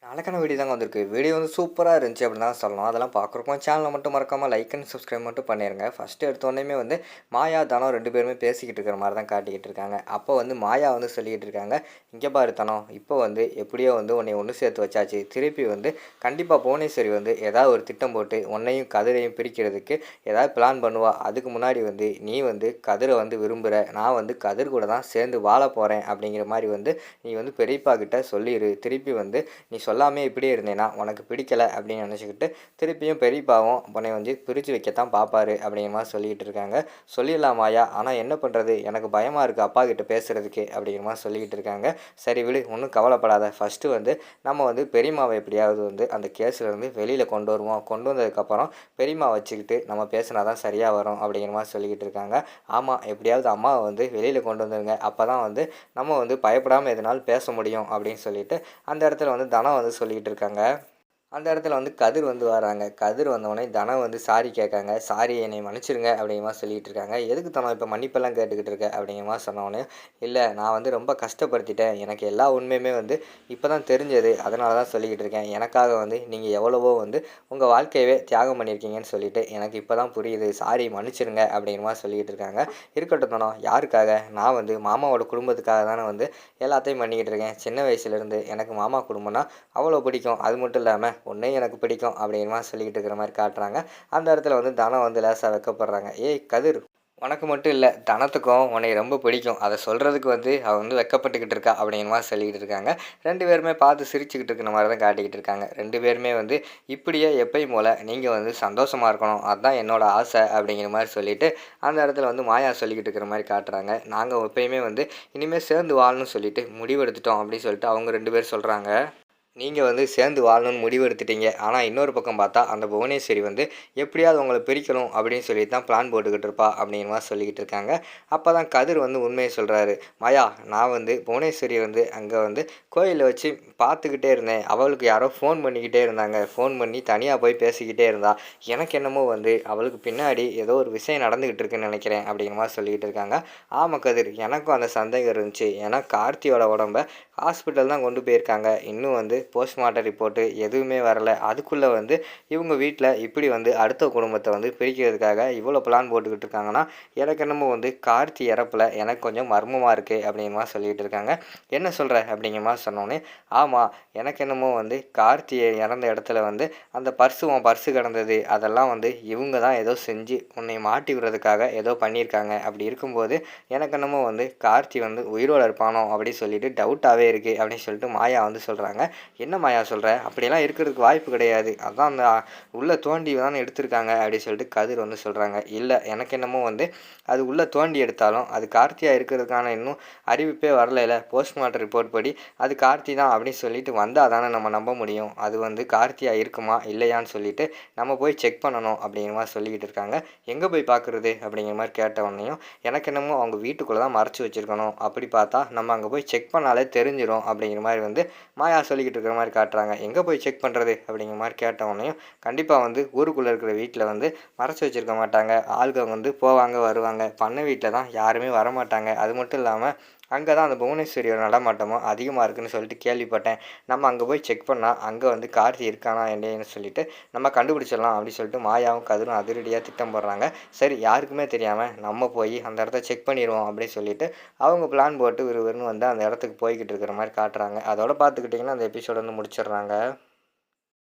நாளைக்கான வீடியோ தாங்க வந்திருக்கு. வீடியோ வந்து சூப்பராக இருந்துச்சு அப்படின்னு தான் சொல்லணும். அதெல்லாம் பார்க்குறப்போ சேனலை மட்டும் மறக்காமல் லைக் அண்ட் சப்ஸ்கிரைப் மட்டும் பண்ணிடுங்க. ஃபஸ்ட்டு எடுத்தோடனே வந்து மாயா, தனம் 2 பேருமே பேசிக்கிட்டு இருக்கிற மாதிரி தான் காட்டிக்கிட்டு இருக்காங்க. அப்போ வந்து மாயா வந்து சொல்லிக்கிட்டு இருக்காங்க, இங்கே பாரு தனம், இப்போ வந்து எப்படியோ வந்து உன்னை ஒன்று சேர்த்து வச்சாச்சு. திருப்பி வந்து கண்டிப்பாக புவனேஸ்வரி வந்து ஏதாவது ஒரு திட்டம் போட்டு உன்னையும் கதிரையும் பிரிக்கிறதுக்கு ஏதாவது பிளான் பண்ணுவா. அதுக்கு முன்னாடி வந்து நீ வந்து கதிரை வந்து விரும்புகிற, நான் வந்து கதிர் கூட தான் சேர்ந்து வாழ போகிறேன் அப்படிங்கிற மாதிரி வந்து நீ வந்து பெரியப்பா கிட்ட சொல்லிடு. திருப்பி வந்து நீ சொல்லாமே இப்படியே இருந்தேன்னா உனக்கு பிடிக்கலை அப்படின்னு நினச்சிக்கிட்டு திருப்பியும் பெரியப்பாவும் உன்னை வந்து பிரித்து வைக்கத்தான் பார்ப்பாரு அப்படிங்கிற மாதிரி சொல்லிக்கிட்டு இருக்காங்க. சொல்லிடலாமாயா, ஆனால் என்ன பண்ணுறது, எனக்கு பயமாக இருக்குது அப்பா கிட்ட பேசுகிறதுக்கு அப்படிங்கிற மாதிரி சொல்லிக்கிட்டு இருக்காங்க. சரி விடு, ஒன்றும் கவலைப்படாத. ஃபஸ்ட்டு வந்து நம்ம வந்து பெரியம்மாவை எப்படியாவது வந்து அந்த கேஸ்லேருந்து வெளியில் கொண்டு வருவோம். கொண்டு வந்ததுக்கப்புறம் பெரியம்மா வச்சுக்கிட்டு நம்ம பேசினா தான் சரியாக வரும் அப்படிங்கிற மாதிரி சொல்லிக்கிட்டு இருக்காங்க. ஆமாம், எப்படியாவது அம்மாவை வந்து வெளியில் கொண்டு வந்துருங்க, அப்போ தான் வந்து நம்ம வந்து பயப்படாமல் எதனாலும் பேச முடியும் அப்படின்னு சொல்லிட்டு அந்த இடத்துல வந்து தனம் வந்து சொல்லிக்கிட்டு இருக்காங்க. அந்த இடத்துல வந்து கதிர் வந்து வராங்க. கதிர் வந்தோடனே தனம் வந்து சாரி கேட்காங்க. சாரி, என்னை மன்னிச்சிருங்க அப்படிங்கிற மாதிரி சொல்லிகிட்டு இருக்காங்க. எதுக்கு தனம் இப்போ மன்னிப்பெல்லாம் கேட்டுக்கிட்டு இருக்க அப்படிங்கிற மாதிரி சொன்னோடனே, இல்லை நான் வந்து ரொம்ப கஷ்டப்படுத்திட்டேன், எனக்கு எல்லா உண்மையுமே வந்து இப்போ தான் தெரிஞ்சது, அதனால தான் சொல்லிக்கிட்டு இருக்கேன். எனக்காக வந்து நீங்கள் எவ்வளவோ வந்து உங்கள் வாழ்க்கையவே தியாகம் பண்ணியிருக்கீங்கன்னு சொல்லிட்டு எனக்கு இப்போ தான் புரியுது, சாரி மன்னிச்சிருங்க அப்படிங்கிற மாதிரி சொல்லிக்கிட்டு இருக்காங்க. இருக்கட்டும் தனம், யாருக்காக, நான் வந்து மாமாவோட குடும்பத்துக்காக தானே வந்து எல்லாத்தையும் பண்ணிக்கிட்டு இருக்கேன். சின்ன வயசுலேருந்து எனக்கு மாமா குடும்பம்னா அவ்வளோ பிடிக்கும். அது மட்டும் இல்லாமல் உன்னையும் எனக்கு பிடிக்கும் அப்படிங்கிற மாதிரி சொல்லிக்கிட்டு இருக்கிற மாதிரி காட்டுறாங்க. அந்த இடத்துல வந்து தனம் வந்து லேசாக வெக்கப்படுறாங்க. ஏய் கதிர், உனக்கு மட்டும் இல்லை தனத்துக்கும் உன்னை ரொம்ப பிடிக்கும், அதை சொல்கிறதுக்கு வந்து அவள் வந்து வெக்கப்பட்டுக்கிட்டு இருக்கா அப்படிங்கிற மாதிரி சொல்லிக்கிட்டு இருக்காங்க. 2 பேருமே பார்த்து சிரிச்சுக்கிட்டு இருக்கிற மாதிரி தான் காட்டிக்கிட்டு இருக்காங்க. 2 பேருமே வந்து இப்படியே எப்பயும் போல் நீங்கள் வந்து சந்தோஷமாக இருக்கணும், அதுதான் என்னோட ஆசை அப்படிங்கிற மாதிரி சொல்லிவிட்டு அந்த இடத்துல வந்து மாயா சொல்லிக்கிட்டு இருக்கிற மாதிரி காட்டுறாங்க. நாங்கள் எப்பயுமே வந்து இனிமேல் சேர்ந்து வாழணும்னு சொல்லிட்டு முடிவெடுத்துட்டோம் அப்படின்னு சொல்லிட்டு அவங்க 2 பேர் சொல்கிறாங்க. நீங்கள் வந்து சேர்ந்து வாழணும்னு முடிவு எடுத்துட்டீங்க, ஆனால் இன்னொரு பக்கம் பார்த்தா அந்த புவனேஸ்வரி வந்து எப்படியாவது உங்களை பிரிக்கணும் அப்படின்னு சொல்லி தான் பிளான் போட்டுக்கிட்டு இருப்பா அப்படிங்கிற மாதிரி சொல்லிக்கிட்டு இருக்காங்க. அப்போ தான் கதிர் வந்து உண்மையை சொல்கிறாரு. மாயா, நான் வந்து புவனேஸ்வரி வந்து அங்கே வந்து கோயிலில் வச்சு பார்த்துக்கிட்டே இருந்தேன், அவளுக்கு யாரோ ஃபோன் பண்ணிக்கிட்டே இருந்தாங்க, ஃபோன் பண்ணி தனியாக போய் பேசிக்கிட்டே இருந்தா, எனக்கு என்னமோ வந்து அவளுக்கு பின்னாடி ஏதோ ஒரு விஷயம் நடந்துக்கிட்டு இருக்குன்னு நினைக்கிறேன் அப்படிங்கிற மாதிரி சொல்லிக்கிட்டு இருக்காங்க. ஆமாம் கதிர், எனக்கும் அந்த சந்தேகம் இருந்துச்சு. ஏன்னா கார்த்தியோட உடம்ப ஹாஸ்பிட்டல் தான் கொண்டு போயிருக்காங்க, இன்னும் வந்து போஸ்ட்மார்ட்டம் ரிப்போர்ட்டு எதுவுமே வரலை. அதுக்குள்ளே வந்து இவங்க வீட்டில் இப்படி வந்து அடுத்த குடும்பத்தை வந்து பிரிக்கிறதுக்காக இவ்வளோ பிளான் போட்டுக்கிட்டு இருக்காங்கன்னா, எனக்கு என்னமோ வந்து கார்த்தி இறப்பில் எனக்கு கொஞ்சம் மர்மமாக இருக்குது அப்படிங்கிற மாதிரி சொல்லிகிட்டு இருக்காங்க. என்ன சொல்கிற அப்படிங்கிற மாதிரி சொன்னோன்னே, ஆமாம், எனக்கு என்னமோ வந்து கார்த்தி இறந்த இடத்துல வந்து அந்த உன் பர்ஸு கிடந்தது, அதெல்லாம் வந்து இவங்க தான் ஏதோ செஞ்சு உன்னை மாட்டி விடுறதுக்காக ஏதோ பண்ணியிருக்காங்க. அப்படி இருக்கும்போது எனக்கு என்னமோ வந்து கார்த்தி வந்து உயிரோடு இருப்பானோ அப்படின்னு சொல்லிட்டு டவுட்டாகவே இருக்குது அப்படின்னு சொல்லிட்டு மாயா வந்து சொல்கிறாங்க. என்ன மாயா சொல்கிற, அப்படியெல்லாம் இருக்கிறதுக்கு வாய்ப்பு கிடையாது, அதான் அந்த உள்ளே தோண்டி தானே எடுத்திருக்காங்க அப்படின்னு சொல்லிட்டு கதிர் வந்து சொல்கிறாங்க. இல்லை, எனக்கு என்னமோ வந்து அது உள்ளே தோண்டி எடுத்தாலும் அது கார்த்தியாக இருக்கிறதுக்கான இன்னும் அறிவிப்பே வரலைல, போஸ்ட்மார்ட்டம் ரிப்போர்ட் படி அது கார்த்தி தான் அப்படின்னு சொல்லிட்டு வந்தால் தானே நம்ம நம்ப முடியும், அது வந்து கார்த்தியாக இருக்குமா இல்லையான்னு சொல்லிட்டு நம்ம போய் செக் பண்ணணும் அப்படிங்கிற மாதிரி சொல்லிக்கிட்டு இருக்காங்க. எங்கே போய் பார்க்குறது அப்படிங்கிற மாதிரி கேட்ட உடனேயும், எனக்கு என்னமோ அவங்க வீட்டுக்குள்ளே தான் மறைச்சி வச்சுருக்கணும், அப்படி பார்த்தா நம்ம அங்கே போய் செக் பண்ணாலே தெரிஞ்சிடும் அப்படிங்கிற மாதிரி வந்து மாயா சொல்லிக்கிட்டு இருக்கிற மாதிரி காட்டுறாங்க. எங்கே போய் செக் பண்ணுறது அப்படிங்கிற மாதிரி கேட்டவொடனையும், கண்டிப்பாக வந்து ஊருக்குள்ளே இருக்கிற வீட்டில் வந்து மறைச்சி வச்சுருக்க மாட்டாங்க, ஆள்கள் வந்து போவாங்க வருவாங்க, பண்ணை வீட்டில் தான் யாருமே வரமாட்டாங்க. அது மட்டும் இல்லாமல் அங்கே தான் அந்த புவனேஸ்வரியோட நடமாட்டமும் அதிகமாக இருக்குதுன்னு சொல்லிட்டு கேள்விப்பட்டேன். நம்ம அங்கே போய் செக் பண்ணால் அங்கே வந்து கார்த்தி இருக்கானா என்னன்னு சொல்லிட்டு நம்ம கண்டுபிடிச்சிடலாம் அப்படின்னு சொல்லிட்டு மாயாவும் கதிரும் அதிரடியாக திட்டம் போடுறாங்க. சரி, யாருக்குமே தெரியாமல் நம்ம போய் அந்த இடத்த செக் பண்ணிடுவோம் அப்படின்னு சொல்லிட்டு அவங்க பிளான் போட்டு விறுவிறுன்னு வந்து அந்த இடத்துக்கு போய்கிட்டு இருக்கிற மாதிரி காட்டுறாங்க. அதோட பார்த்துக்கிட்டிங்கன்னா அந்த எபிசோடு வந்து முடிச்சிடுறாங்க.